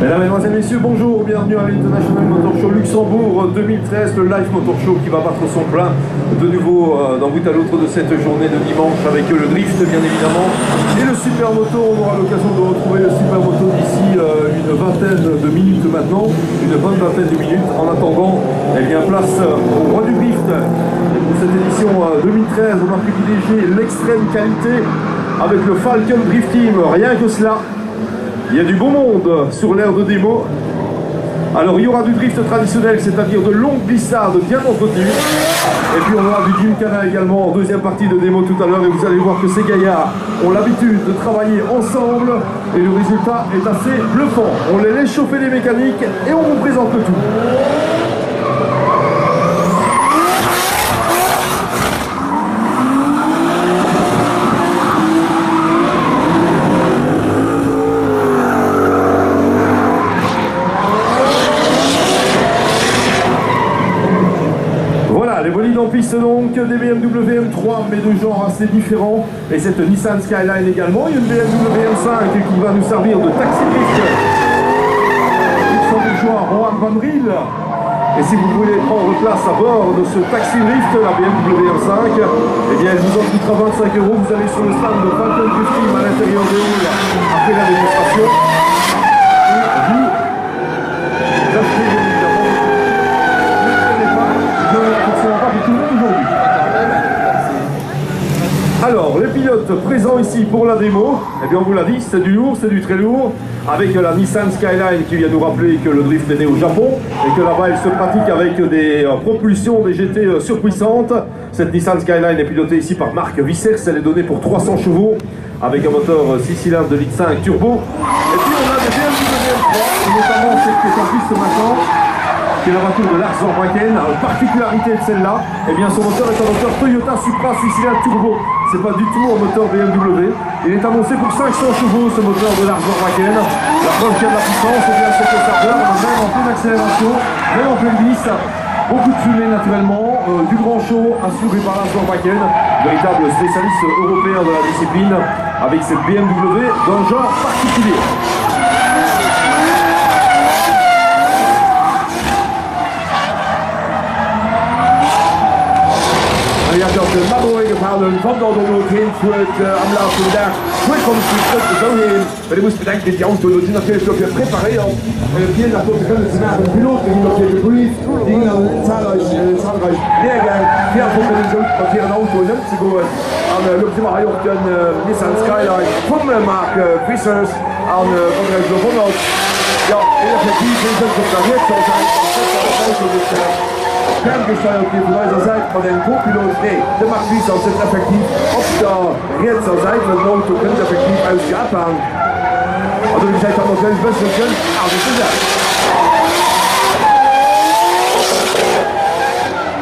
Mesdames, Mesdemoiselles, Messieurs, bonjour, bienvenue à l'International Motor Show Luxembourg 2013, le live motor show qui va battre son plein de nouveau d'un bout à l'autre de cette journée de dimanche avec le drift bien évidemment et le supermoto. On aura l'occasion de retrouver le supermoto d'ici une vingtaine de minutes maintenant, une bonne vingtaine de minutes. En attendant, eh bien, place au roi du drift. Et pour cette édition 2013, on a privilégié l'extrême qualité avec le Falcon Drift Team, rien que cela. Il y a du beau monde sur l'aire de démo. Alors il y aura du drift traditionnel, c'est-à-dire de longues glissades bien entretenues. Et puis on aura du Gymkhana également en deuxième partie de démo tout à l'heure. Et vous allez voir que ces gaillards ont l'habitude de travailler ensemble. Et le résultat est assez bluffant. On les laisse chauffer les mécaniques et on vous présente le tout. Les bolides en piste donc, des BMW M3 mais de genre assez différents, et cette Nissan Skyline également. Il y a une BMW M5 qui va nous servir de taxi drift. Luxembourgeois Rohan Van Riel. Et si vous voulez prendre place à bord de ce taxi drift, la BMW M5, eh bien elle vous en coûtera 25 €. Vous allez sur le stand de Falcon Drift Team à l'intérieur des halls après la démonstration. Et vous achetez bien évidemment. Alors, les pilotes présents ici pour la démo, eh bien on vous l'a dit, c'est du lourd, c'est du très lourd, avec la Nissan Skyline qui vient nous rappeler que le drift est né au Japon et que là-bas il se pratique avec des propulsions, des GT surpuissantes. Cette Nissan Skyline est pilotée ici par Marc Vissers, elle est donnée pour 300 chevaux avec un moteur 6 cylindres de litre 5 turbo. Et puis on a des BMW M3, et notamment celle qui est en piste maintenant, qui est la voiture de Lars Zorbakken. La particularité de celle-là, eh bien son moteur est un moteur Toyota Supra 6 cylindres turbo. C'est pas du tout un moteur BMW. Il est annoncé pour 500 chevaux ce moteur de Lars Zorbakken. La preuve qu'il y a de la puissance, eh bien c'est que ça roule, même en pleine accélération, même en pleine glisse. Beaucoup de fumée naturellement, du grand show assuré par Lars Zorbakken, véritable spécialiste européen de la discipline, avec cette BMW d'un genre particulier. Je hebt op de Mabberwege gehouden van de ook heen voor het aanlaat vandaag. Goed komt het zo heen. Maar je moet bedenken dat die auto die natuurlijk ook geprepareerd. Viel nach de ganze Nacht een piloot die nog heeft gebriefd. Die dan zahlreich leergang. Ja, voor de zo dat hier een auto in te gaan. En loopt immer ook een Nissan Skyline van Mark Vissers aan André Ronald. Ja, effectief is het op de rit zal zijn. Ferngesteuert die von unserer Seite von den Co-Pilot. Nee, der macht dies aus jetzt effektiv auf der rechten Seite des Auto könnte effektiv aus Japan. Also wie gesagt, haben wir selbst besser können, aber das ist ja.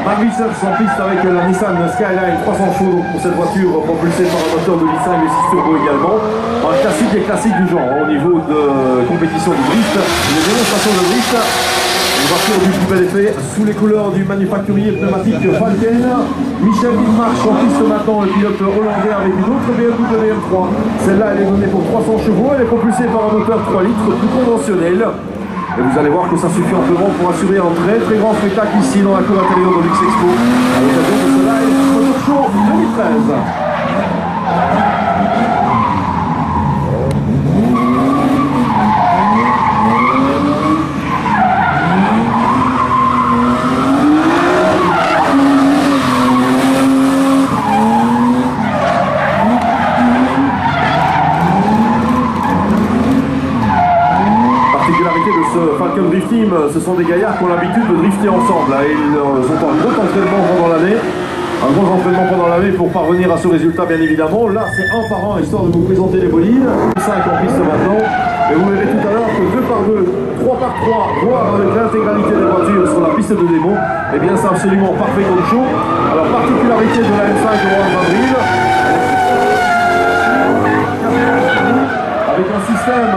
Marc Vissers en piste avec la Nissan Skyline 300 chevaux pour cette voiture propulsée par un moteur de Nissan et 6 turbo également. Un classique et classique du genre au niveau de compétition du drift, une démonstration de drift. Une voiture du plus bel effet sous les couleurs du manufacturier pneumatique Falken. Michel Widmarch en piste maintenant, le pilote hollandais avec une autre BMW M3. Celle-là elle est donnée pour 300 chevaux, elle est propulsée par un moteur 3 litres plus conventionnel. Et vous allez voir que ça suffit amplement pour assurer un très très grand spectacle ici dans la cour intérieure de Lux Expo à l'occasion de ce live Motor Show 2013. Falcon Drift Team, ce sont des gaillards qui ont l'habitude de drifter ensemble. Ils ont un gros entraînement pendant l'année. Un gros entraînement pendant l'année pour parvenir à ce résultat bien évidemment. Là c'est un par un histoire de vous présenter les bolides. 5 en piste maintenant. Et vous verrez tout à l'heure que 2 par 2, 3 par 3, voire avec l'intégralité des voitures sur la piste de démo, eh bien c'est absolument parfait comme show. Alors particularité de la M5 de Rohan Van Riel, avec un système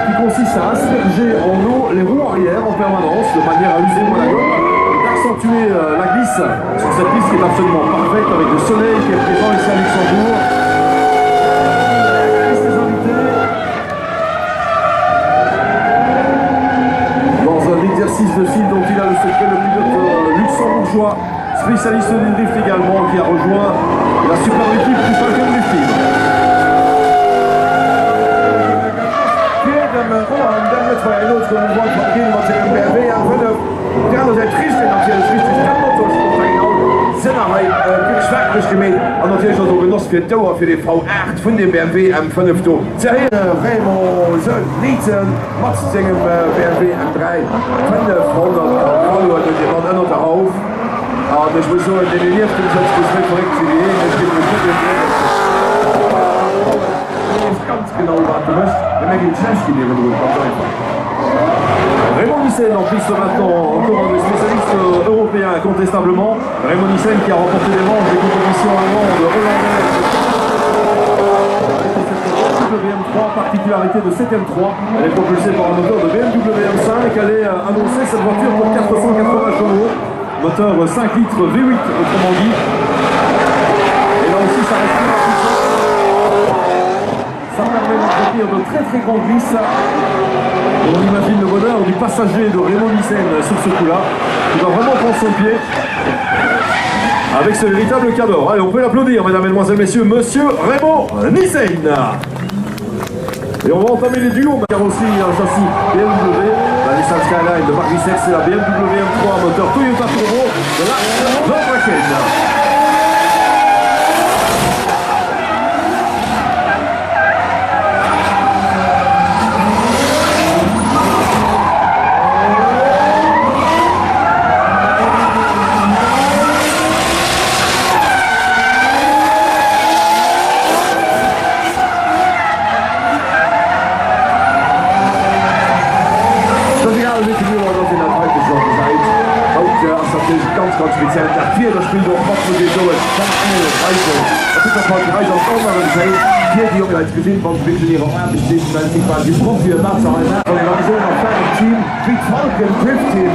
qui consiste à asperger en eau les roues arrière en permanence, de manière à user moins la gomme et d'accentuer la glisse sur cette piste qui est absolument parfaite avec le soleil qui est présent ici à Luxembourg. Et ses invités François, spécialiste du drift également, qui a rejoint la superbe équipe du Falcon Drift Team. an natürlich auch genoss fir Dauer fir de V8 vun dem BMW M5 do. Zerre Remo Lizen matzingem BMW M3 500 ënner darauf. Dech muss so den Lieften korrekt ganz genau wat du mcht. Gin schlecht gelewen einfach. Raymond Nissen en piste maintenant, encore un des spécialistes européens incontestablement. Raymond Nissen qui a remporté des manches des compétitions allemandes, hollandaises. BMW M3, particularité de cette M3, elle est propulsée par un moteur de BMW M5, elle est annoncée cette voiture pour 480 chevaux, moteur 5 litres V8 autrement dit. Et là aussi ça reste très puissant. Ça permet d'entretenir de très grandes vis. Et on imagine le bonheur du passager de Raymond Nissen sur ce coup-là, qui va vraiment prendre son pied avec ce véritable cadeau. Allez, on peut l'applaudir, mesdames, mesdemoiselles, messieurs, monsieur Raymond Nissen. Et on va entamer les duos, car aussi un châssis BMW, la Nissan Skyline de Marc Vissec, c'est la BMW M3 moteur Toyota Turbo de la Volkswagen. Ganz speziell nach 4 das Spiel doch macht so hier die Junge als gesehen von ihrer quasi Profi Team wie Falcon Drift Team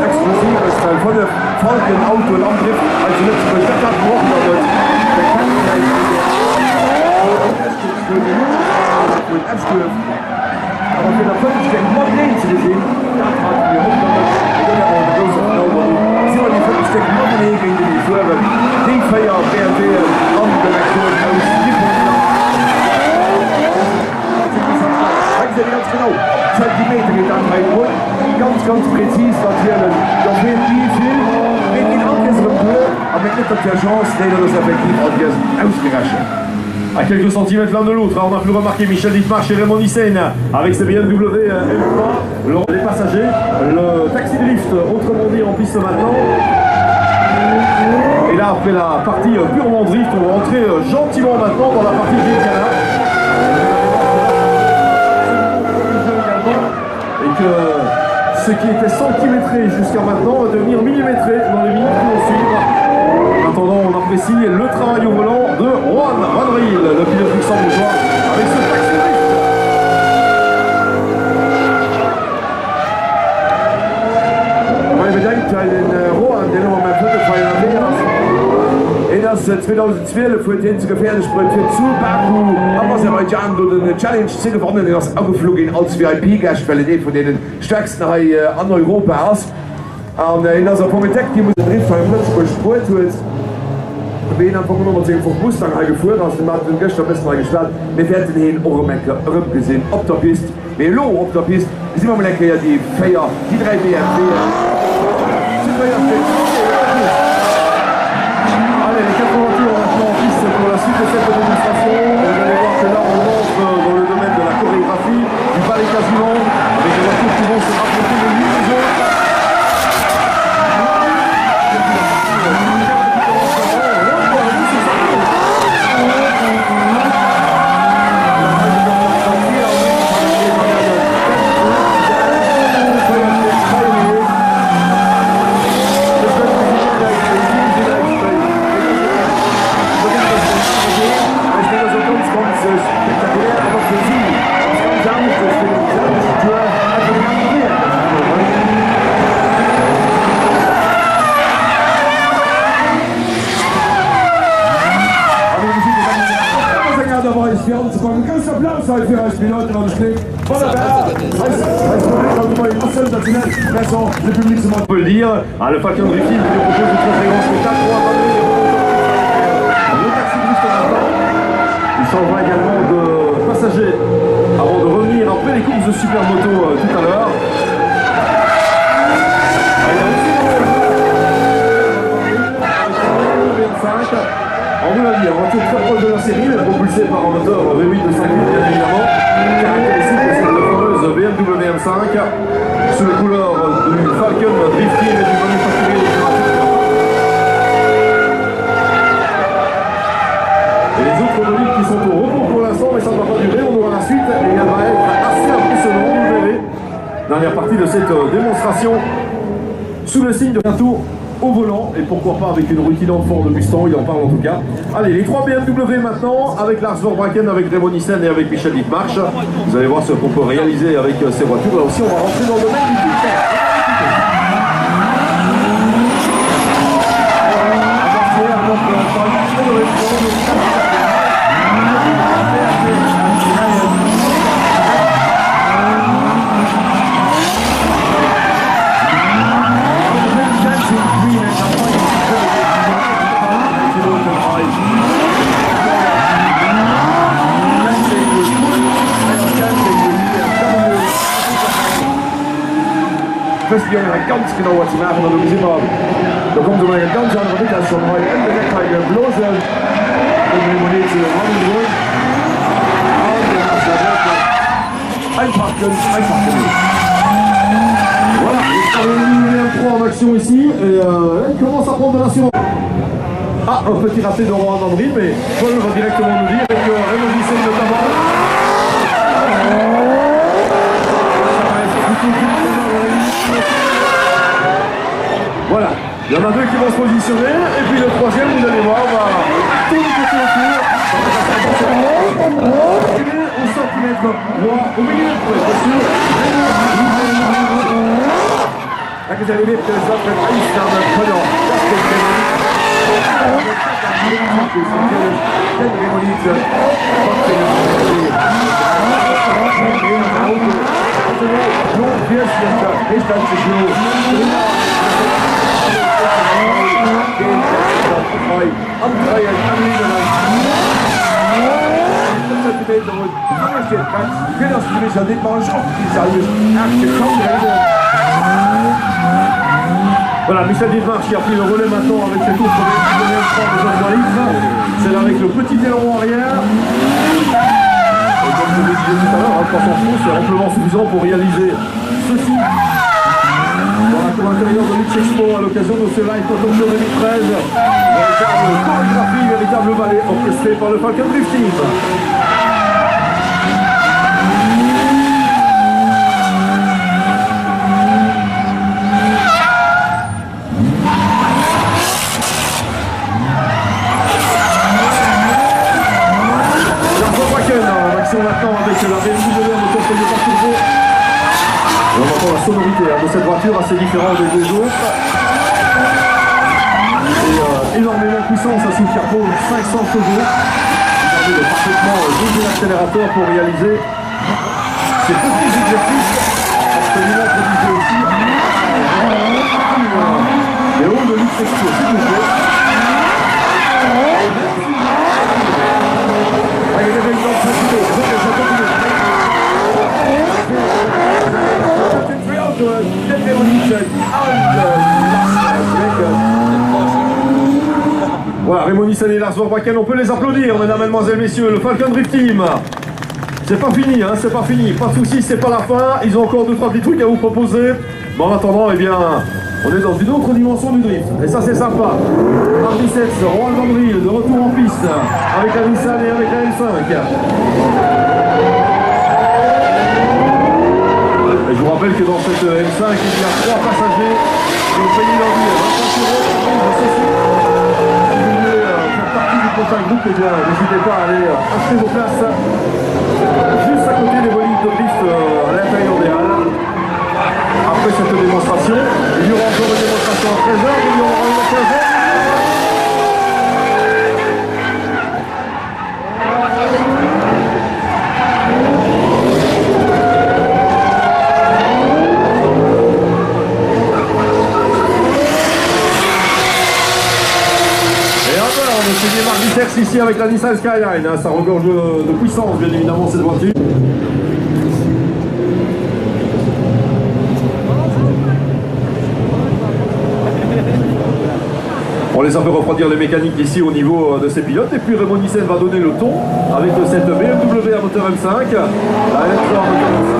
exklusives Teil von der Falcon Auto Landrift als letzte Stadt gebrochen wird. Aber für der 5 steckt noch nicht zu gesehen. Da hatten wir 100 die 5 steckt noch nicht gegen die Führer. Die Feier BMW an der Aktion aus ganz genau. Zentimeter geht dann rein rund. Ganz präzise natürlich. Doch wird wie viel mit den anderen Bleu, aber mit der Chance, das effektiv ausgerechnet. À quelques centimètres l'un de l'autre, on a pu remarquer Michel Dittmar chez Raymond Nissen avec ses BMW M3, les passagers, le taxi de lift, autrement dit en piste maintenant. Et là, après la partie purement drift, on va entrer gentiment maintenant dans la partie Gilcana. Et que ce qui était centimétré jusqu'à maintenant va devenir millimétré dans les minutes qui vont suivre. En attendant, on apprécie le travail au volant de Juan Van Riel, le pilote luxembourgeois, avec ce taxi drift. Meine Bedenkzeit in Rohan, den wir mal Viertelfeier in das 2012 für den zu gefährlich für zu Baku Aserbaidschan eine Challenge gewonnen das angeflogen als VIP-Gast, weil die von den stärksten an Europa aus. In der Politik die muss Drift Plötzburg Sport Mustang gefuhr aus dem Markt gestern bist mal gestarrt. Wir werden hin Euromecker gesehen ob der bist Melo ob der bist ist immer lecker ja die Feier die 3 BMW. Allez, les 4 voitures maintenant en piste pour la suite de cette démonstration. Vous allez voir que là on entre dans le domaine de la chorégraphie, du ballet quasiment, avec des voitures qui vont se rapprocher les unes des autres. dabei ist für uns ein ganz Applaus für als Piloten am Stück. On peut le dire, ah, le Falcon Drifting qui nous propose de très grand spectacle. Le taxi drift maintenant, il changera également de passager avant de revenir après les courses de supermoto tout à l'heure. On vous l'a dit, un voiture très proche de la série, mais propulsée par un moteur V8 de 5 litres bien évidemment, caractéristique de cette fameuse BMW M5, sous les couleurs du Falcon Drifting et du manufacturier automatique. Et les autres bolides qui sont au repos pour l'instant, mais ça ne va pas durer, on aura la suite et elle va être assez impressionnante, vous verrez. Dernière partie de cette démonstration, sous le signe de bientôt au volant, et pourquoi pas avec une rutilante Ford Mustang, il en parle en tout cas. Allez, les 3 BMW maintenant, avec Lars Vorbraken, avec Remo Nissen et avec Michel Dittmarsh. Vous allez voir ce qu'on peut réaliser avec ces voitures. Là aussi, on va rentrer dans le domaine du Twitter. Christian ganz genau was sie machen und gesehen haben. Da kommt so eine ganz andere Mitte als schon heute. In der Neckteile bloße Monete zu haben wollen. Einfach genug. Voilà, le 3 en action ici, et elle commence à prendre de l'assurance. Ah, un petit raté de Rohan Andry, mais Paul va directement nous dire, avec Remo Nissen notamment. Voilà, il y en a 2 qui vont se positionner, et puis le 3e, vous allez voir, va tourner autour. Au centimètre droit, au milieu, pour être sûr. Da geht er die Mitte, das wird Einsnahme können. Das geht den Remonite. Klo, Kirschländer, nicht als die Klo. Andreien, Zentimeter und alles geht ganz. Ich will das nicht an den Marsch auf die Seite. Voilà, Michel Dittmarsh qui a pris le relais maintenant avec cette autre BMW M3 de Jean-Jean litres. C'est là avec le petit aileron arrière. Et comme je vous le disais tout à l'heure, 300 chevaux, c'est amplement suffisant pour réaliser ceci. Dans la cour intérieure de Lux Expo à l'occasion de ce live Photo Show 2013. Véritable chorégraphie, véritable ballet orchestré par le Falcon Drifting. Maintenant avec la BMW moteur payé par turbo. Et on entend la sonorité de cette voiture assez différente des deux autres. Et énormément de puissance à sous le capot, 500 chevaux. Regardez parfaitement doser l'accélérateur pour réaliser ces petits exercices. Absolument prodigieux aussi. Et haut de Lux Expo, s'il vous plaît. Voilà, Remo Nissen et Lars Vorbraken, on peut les applaudir, mesdames, mesdemoiselles, messieurs, le Falcon Drift Team. C'est pas fini, hein, c'est pas fini, pas de soucis, c'est pas la fin, ils ont encore 2-3 petits trucs à vous proposer. Mais en attendant, eh bien, on est dans une autre dimension du drift, et ça c'est sympa. Marc 17, Rohan Andry, de retour en piste, avec la Nissan et avec la M5. Et je vous rappelle que dans cette M5, il y a 3 passagers qui ont payé leur billet 25 €. Si vous voulez faire partie du contact groupe, eh bien, n'hésitez pas à aller acheter vos places juste à côté des bolides de drift à l'intérieur des halles. Après cette démonstration, il y aura encore une démonstration à 13h, il y aura une à 15h. Max ici avec la Nissan Skyline, hein. Ça regorge de puissance bien évidemment cette voiture. On les a fait refroidir les mécaniques ici au niveau de ces pilotes et puis Raymond Nissen va donner le ton avec cette BMW à moteur M5, la M3 à moteur M5.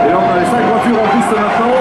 Et là on a les 5 voitures en piste maintenant.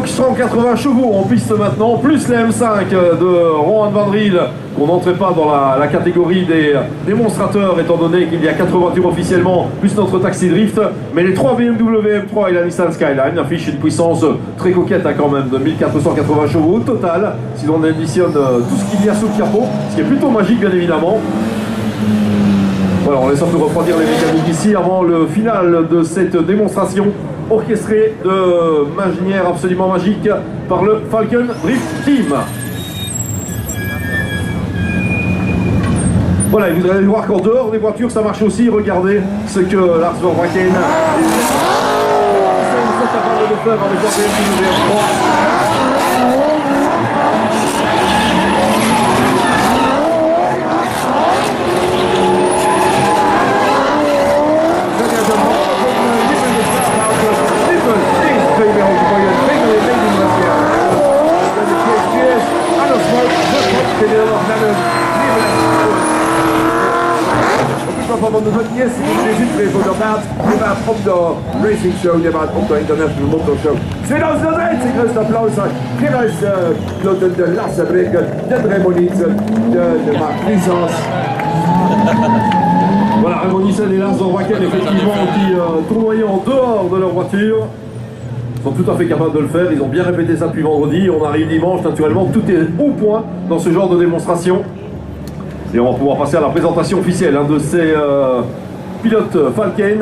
« 180 chevaux en piste maintenant, plus les M5 de Rohan van Driel, qu'on n'entrait pas dans la catégorie des démonstrateurs, étant donné qu'il y a 4 voitures officiellement, plus notre taxi drift. Mais les 3 BMW M3 et la Nissan Skyline affichent une puissance très coquette hein, quand même, de 1480 chevaux au total, si l'on additionne tout ce qu'il y a sous le capot, ce qui est plutôt magique bien évidemment. Voilà, on laisse un peu refroidir les mécaniques ici avant le final de cette démonstration orchestrée de manière absolument magique par le Falken Drift Team. Voilà, et vous allez voir qu'en dehors des voitures ça marche aussi. Regardez ce que Lars Verbraeken est capable de faire avec la BMW M3. Van de eerste zitweer voor de maand, die maand op de Racing Show, die maand op de International Motor Show. 2001, zijn grootste applaus zijn. Geen als de Lasse Breken, de Raymond Nissen, de Marc Liesens. Voilà, Raymond Nissen et Lars Verbraeken effectivement qui tournoyaient en dehors de leur voiture. Sont tout à fait capables de le faire, ils ont bien répété ça depuis vendredi. On arrive dimanche, naturellement, tout est au point dans ce genre de démonstration. Et on va pouvoir passer à la présentation officielle hein, de ces pilotes Falken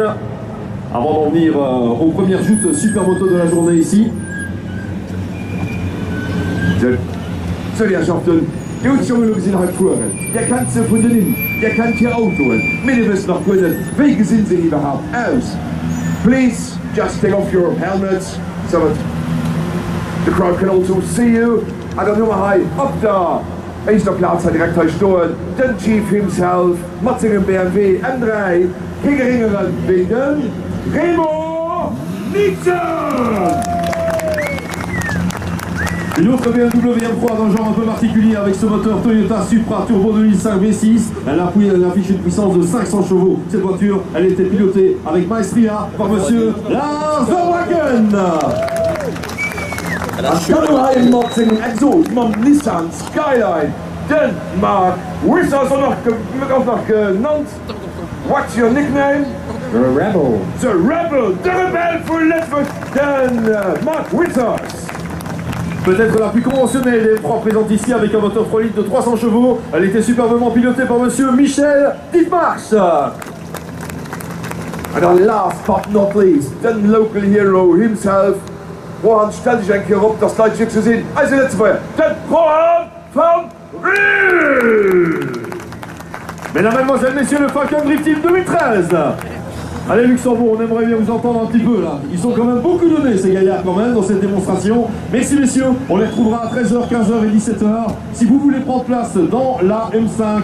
avant d'en venir aux premières joutes supermoto de la journée ici. Sorry, Herr Schachtel, die Junge sind halt fuhren. Der kann sie von denen, der kann hier Autoen. Wir müssen noch können, welche sind sie überhaupt aus? Please, just take off your helmets so that the crowd can also see you. Und dann Nummer high, up da. Eerste Platz direkt gestohlen, den Chief himself, Matzingen BMW M3, geen geringeren wegen, Raymond Nissen. Une autre BMW M3 d'un genre un peu particulier avec ce moteur Toyota Supra Turbo 2005 V6. Elle affiche une puissance de 500 chevaux. Cette voiture, elle était pilotée avec maestria par monsieur Lars Verbraeken. Dann Matzingen Exot, Nissan Skyline, den Mark Wissers noch genannt. What's your nickname? The Rebel. The Rebel, the Rebel for Letford, den Mark Wissers. Peut-être la plus conventionnelle des trois présentes ici avec un moteur 3 litres de 300 chevaux. Elle était superbement pilotée par monsieur Michel Dietmars. And then last but not least, den local hero himself. Rohan, stell dich ein keer op, das Leute hier zu sehen. Also letzte Mal, den Rohan van Driel. Mesdames, Mademoiselles, Messieurs, le Falken Drift Team 2013. Allez Luxembourg, on aimerait bien vous entendre un petit peu là. Ils sont quand même beaucoup donnés ces gaillards quand même dans cette démonstration. Merci messieurs, on les retrouvera à 13h, 15h et 17h. Si vous voulez prendre place dans la M5.